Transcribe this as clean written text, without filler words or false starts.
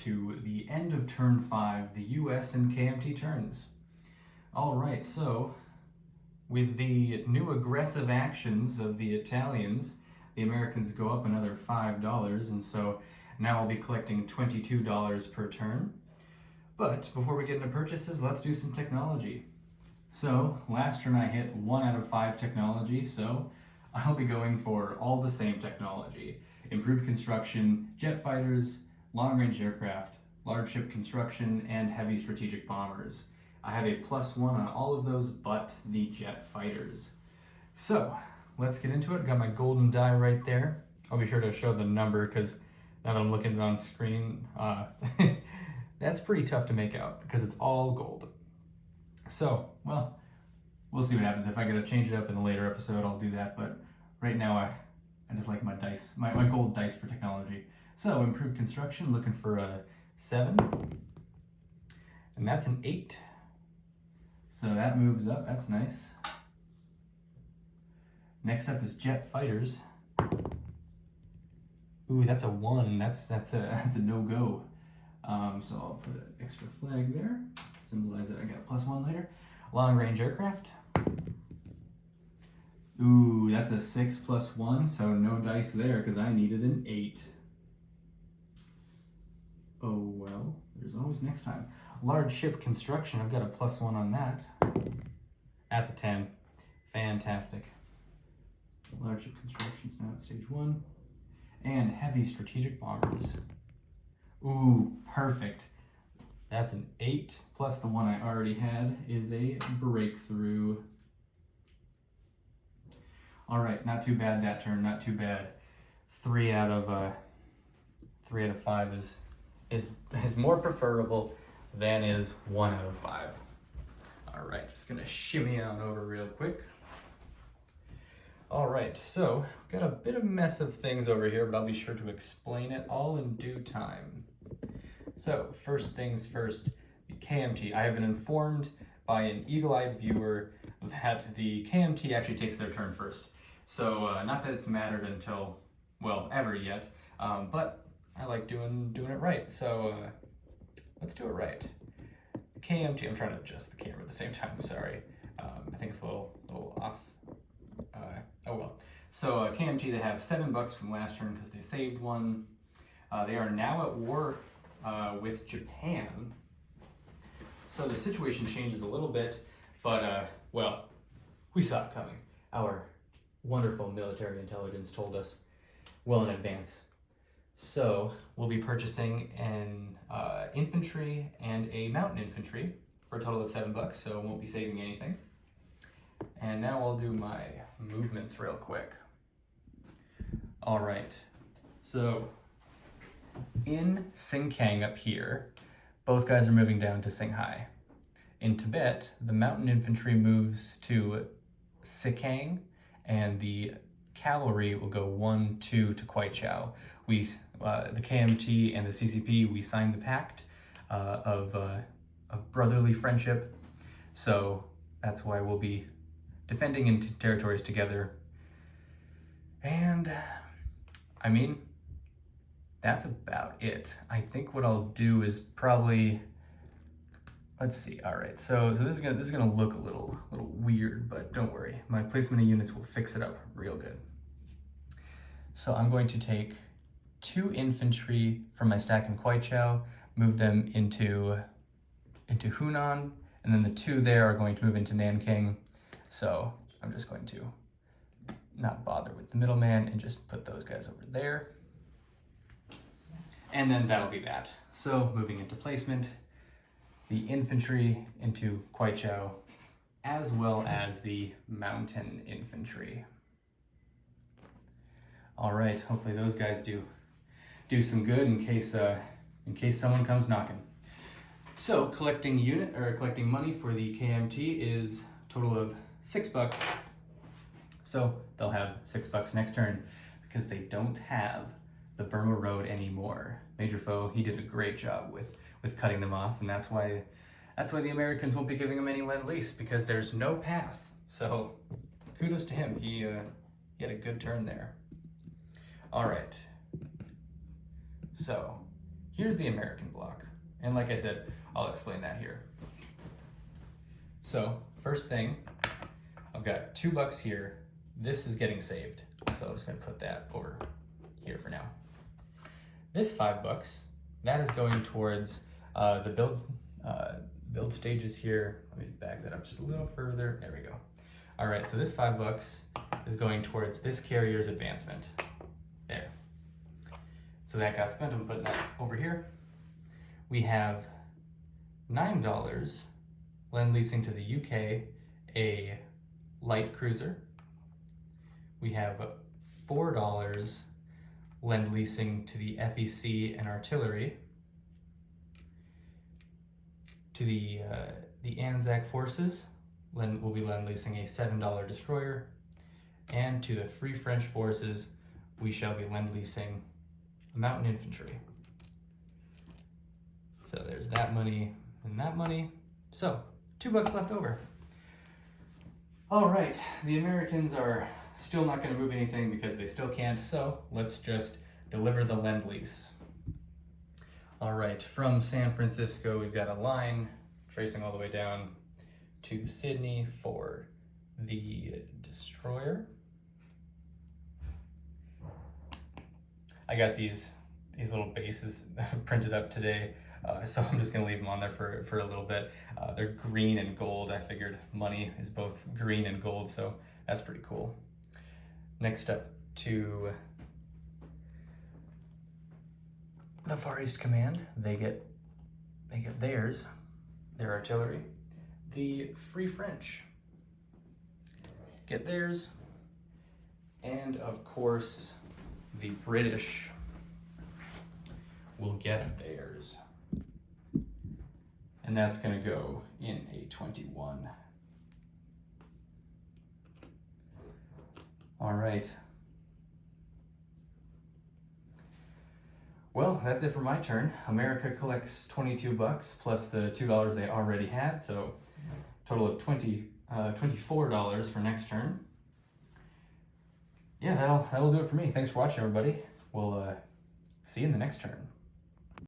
to the end of turn 5, the US and KMT turns. Alright, so with the new aggressive actions of the Italians, the Americans go up another $5, and so now I'll be collecting $22 per turn. But before we get into purchases, let's do some technology. So last turn I hit 1 out of 5 technology, so I'll be going for all the same technology. Improved construction, jet fighters, long-range aircraft, large ship construction, and heavy strategic bombers. I have a +1 on all of those but the jet fighters. So let's get into it. Got my golden die right there. I'll be sure to show the number because now that I'm looking at it on screen, that's pretty tough to make out because it's all gold. So, well, we'll see what happens. If I gotta change it up in a later episode, I'll do that, but right now I just like my dice, my gold dice for technology. So, improved construction, looking for a 7, and that's an 8. So that moves up, that's nice. Next up is jet fighters. Ooh, that's a 1, that's a no-go. So I'll put an extra flag there, symbolize that I got a +1 later. Long range aircraft. Ooh, that's a 6 + 1, so no dice there because I needed an 8. Oh well, there's always next time. Large ship construction, I've got a +1 on that. That's a 10. Fantastic. Large ship construction's now at stage 1. And heavy strategic bombers. Ooh, perfect. That's an 8, plus the one I already had is a breakthrough. All right, not too bad that turn, not too bad. 3 out of 5 is more preferable than is 1 out of 5. All right, just gonna shimmy on over real quick. All right, so got a bit of mess of things over here, but I'll be sure to explain it all in due time. So first things first, the KMT. I have been informed by an eagle-eyed viewer that the KMT actually takes their turn first. So not that it's mattered until, well, ever yet, but I like doing it right. So let's do it right. KMT, I'm trying to adjust the camera at the same time, sorry. I think it's a little off. Oh well. So KMT, they have $7 from last turn because they saved 1. They are now at war with Japan. So the situation changes a little bit, but well, we saw it coming. Our wonderful military intelligence told us well in advance. So we'll be purchasing an infantry and a mountain infantry for a total of $7, so won't be saving anything. And now I'll do my movements real quick. All right, so in Xingkang up here, both guys are moving down to Singhai. In Tibet, the mountain infantry moves to Sikang, and the cavalry will go 1-2 to Kwaichao. We, the KMT and the CCP, we signed the pact of brotherly friendship, so that's why we'll be defending in territories together. And I mean, that's about it. I think what I'll do is probably, let's see. All right, so this is gonna look a little weird, but don't worry. My placement of units will fix it up real good. So I'm going to take 2 infantry from my stack in Kwaichao, move them into Hunan, and then the 2 there are going to move into Nanking. So I'm just going to not bother with the middleman and just put those guys over there. And then that'll be that. So moving into placement, the infantry into Kwaichao, as well as the mountain infantry. All right, hopefully those guys do some good in case someone comes knocking. So collecting money for the KMT is a total of $6. So they'll have $6 next turn because they don't have the Burma Road anymore. Major Foe, he did a great job with cutting them off, and that's why the Americans won't be giving him any Lend-Lease, because there's no path. So kudos to him. He had a good turn there. All right. So here's the American block. And like I said, I'll explain that here. So first thing, I've got $2 here. This is getting saved. So I'm just gonna put that over here for now. This $5, that is going towards the build stages here. Let me back that up just a little further. There we go. All right, so this $5 is going towards this carrier's advancement. There. So that got spent. I'm putting that over here. We have $9 lend leasing to the UK a light cruiser. We have $4 lend leasing to the FEC and artillery. To the Anzac forces, we'll be lend leasing a $7 destroyer. And to the Free French forces, we shall be lend leasing a mountain infantry. So there's that money and that money. So $2 left over. All right, the Americans are still not going to move anything because they still can't. So let's just deliver the lend lease. All right, from San Francisco, we've got a line tracing all the way down to Sydney for the destroyer. I got these little bases printed up today, so I'm just gonna leave them on there for a little bit. They're green and gold. I figured money is both green and gold, so that's pretty cool. Next up to the Far East Command, they get theirs, their artillery. The Free French get theirs, and of course the British will get theirs. And that's gonna go in a 21. All right. Well, that's it for my turn. America collects $22 plus the $2 they already had, so total of $24 for next turn. Yeah, that'll do it for me. Thanks for watching, everybody. We'll see you in the next turn.